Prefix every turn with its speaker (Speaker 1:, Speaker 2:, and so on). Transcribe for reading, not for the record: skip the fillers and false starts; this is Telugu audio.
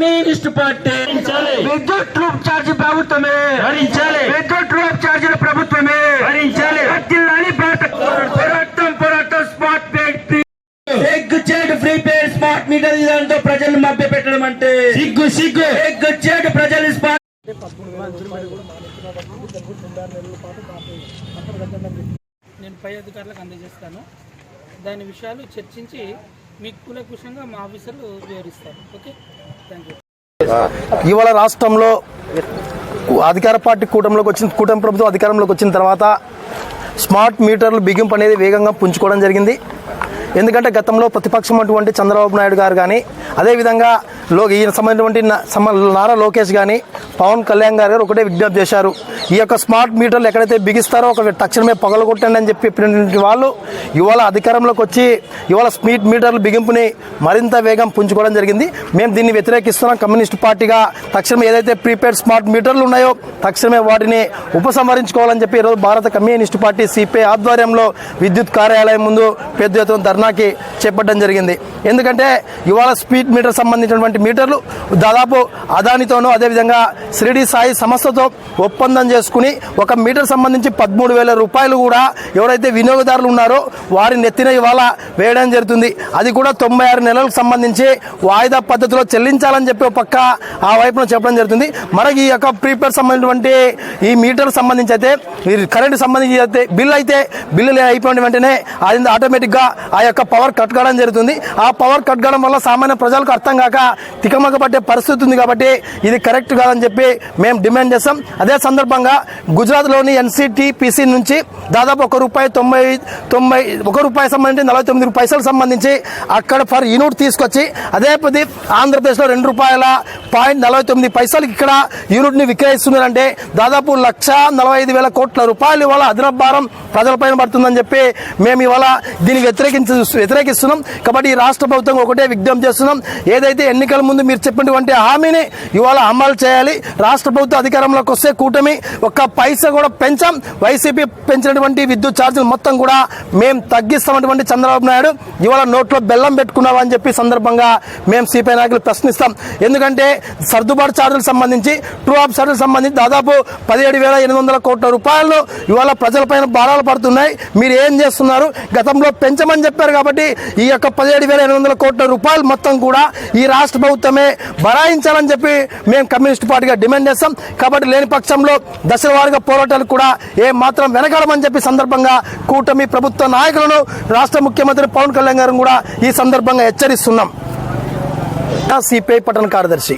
Speaker 1: కమ్యూనిస్ట్ పార్టీ విద్యుత్ ట్రూప్ ఛార్జ్ ప్రభుత్వమే భరించాలి, విద్యుత్ ట్రూప్ ఛార్జీల ప్రభుత్వమే భరించాలి. పోరాటం స్మార్ట్ ఎగ్గుచేడు ఫ్రీ పేడ్ స్మార్ట్ మీటర్ దాంతో ప్రజలు మభ్య పెట్టడం అంటే సిగ్గు సిగ్గు. ఎగ్గుచేడు ప్రజలు
Speaker 2: నేను పై అధికారులకు అందజేస్తాను. దాని విషయాలు చర్చించి మీకు కూలంకషంగా మా ఆఫీసర్లు వివరిస్తారు. Okay, thank you.
Speaker 3: ఇవాళ రాష్ట్రంలో అధికార పార్టీ కూటమి ప్రభుత్వం అధికారంలోకి వచ్చిన తర్వాత స్మార్ట్ మీటర్లు బిగింపు అనేది వేగంగా పుంజుకోవడం జరిగింది. ఎందుకంటే గతంలో ప్రతిపక్షం అటువంటి చంద్రబాబు నాయుడు గారు కానీ, అదేవిధంగా ఈయన సంబంధించినటువంటి నారా లోకేష్ కానీ, పవన్ కళ్యాణ్ గారు ఒకటే విజ్ఞప్తి చేశారు, ఈ యొక్క స్మార్ట్ మీటర్లు ఎక్కడైతే బిగిస్తారో ఒక తక్షణమే పగలగొట్టండి అని చెప్పినటువంటి వాళ్ళు ఇవాళ అధికారంలోకి వచ్చి ఇవాళ స్మార్ట్ మీటర్లు బిగింపుని మరింత వేగం పుంజుకోవడం జరిగింది. మేము దీన్ని వ్యతిరేకిస్తున్నాం. కమ్యూనిస్ట్ పార్టీగా తక్షణమే ఏదైతే ప్రీపెయిడ్ స్మార్ట్ మీటర్లు ఉన్నాయో తక్షణమే వాటిని ఉపసంహరించుకోవాలని చెప్పి ఈరోజు భారత కమ్యూనిస్ట్ పార్టీ సిపిఐ ఆధ్వర్యంలో విద్యుత్ కార్యాలయం ముందు పెద్ద ఎత్తున ధర్నాకి చేపట్టడం జరిగింది. ఎందుకంటే ఇవాళ స్పీడ్ మీటర్ సంబంధించినటువంటి మీటర్లు దాదాపు అదానితోనూ అదేవిధంగా శ్రీడి సాయి సంస్థతో ఒప్పందం చేసుకుని ఒక మీటర్ సంబంధించి 13,000 రూపాయలు కూడా ఎవరైతే వినియోగదారులు ఉన్నారో వారి నెత్తిన ఇవాళ వేయడం జరుగుతుంది. అది కూడా 96 నెలలకు సంబంధించి వాయిదా పద్ధతిలో చెల్లించాలని చెప్పి ఒక పక్క ఆ వైపున చెప్పడం జరుగుతుంది. మనకి ఈ యొక్క ప్రీపెయిడ్ సంబంధించినటువంటి ఈ మీటర్ సంబంధించి అయితే కరెంటు సంబంధించి అయితే బిల్లు అయిపోయిన వెంటనే అది ఆటోమేటిక్గా ఆ యొక్క పవర్ కట్ కావడం జరుగుతుంది. ఆ పవర్ కట్ కావడం వల్ల సామాన్య ప్రజలకు అర్థం కాక తికమక పట్టే పరిస్థితి ఉంది. కాబట్టి ఇది కరెక్ట్ కాదని చెప్పి మేము డిమాండ్ చేస్తాం. అదే సందర్భంగా గుజరాత్లోని ఎన్సిటిపిసి నుంచి దాదాపు ₹1 సంబంధించి 49 పైసలు సంబంధించి అక్కడ ఫర్ యూనిట్ తీసుకొచ్చి అదే పది ఆంధ్రప్రదేశ్లో ₹2.49 ఇక్కడ యూనిట్ ని విక్రయిస్తున్నారంటే దాదాపు 1,45,000 కోట్ల రూపాయలు ఇవాళ అదనపు భారం ప్రజలపైన పడుతుందని చెప్పి మేము ఇవాళ దీన్ని వ్యతిరేకిస్తున్నాం. కాబట్టి ఈ రాష్ట్ర ప్రభుత్వం ఒకటే విజ్ఞప్తి చేస్తున్నాం, ఏదైతే ఎన్నికల ముందు మీరు చెప్పినటువంటి హామీని ఇవాళ అమలు చేయాలి. రాష్ట్ర ప్రభుత్వం అధికారంలోకి వస్తే కూటమి ఒక్క పైసా కూడా పెంచాం. వైసీపీ పెంచినటువంటి విద్యుత్ ఛార్జీలు మొత్తం కూడా మేము తగ్గిస్తామన్నటువంటి చంద్రబాబు నాయుడు ఇవాళ నోట్లో బెల్లం పెట్టుకున్నావా అని చెప్పి సందర్భంగా మేము సిపిఐ నాయకులు ప్రశ్నిస్తాం. ఎందుకంటే సర్దుబాటు ఛార్జీలకు సంబంధించి ట్రూ ఆఫ్ ఛార్జీలకు సంబంధించి దాదాపు 17,800 కోట్ల రూపాయలు ఇవాళ ప్రజలపైన భారాలు పడుతున్నాయి. మీరు ఏం చేస్తున్నారు? గతంలో పెంచమని చెప్పారు కాబట్టి ఈ యొక్క 17,800 కోట్ల రూపాయలు మొత్తం కూడా ఈ రాష్ట్ర ప్రభుత్వమే భరాయించాలని చెప్పి మేము కమ్యూనిస్ట్ పార్టీగా డిమాండ్ చేస్తాం. కాబట్టి లేని పక్షంలో దశల వారీగా పోరాటాలు కూడా మాత్రం వెనకాడమని చెప్పి సందర్భంగా కూటమి ప్రభుత్వ నాయకులను రాష్ట్ర ముఖ్యమంత్రి పవన్ కళ్యాణ్ గారు కూడా ఈ సందర్భంగా హెచ్చరిస్తున్నాం. సిపిఐ పట్టణ కార్యదర్శి.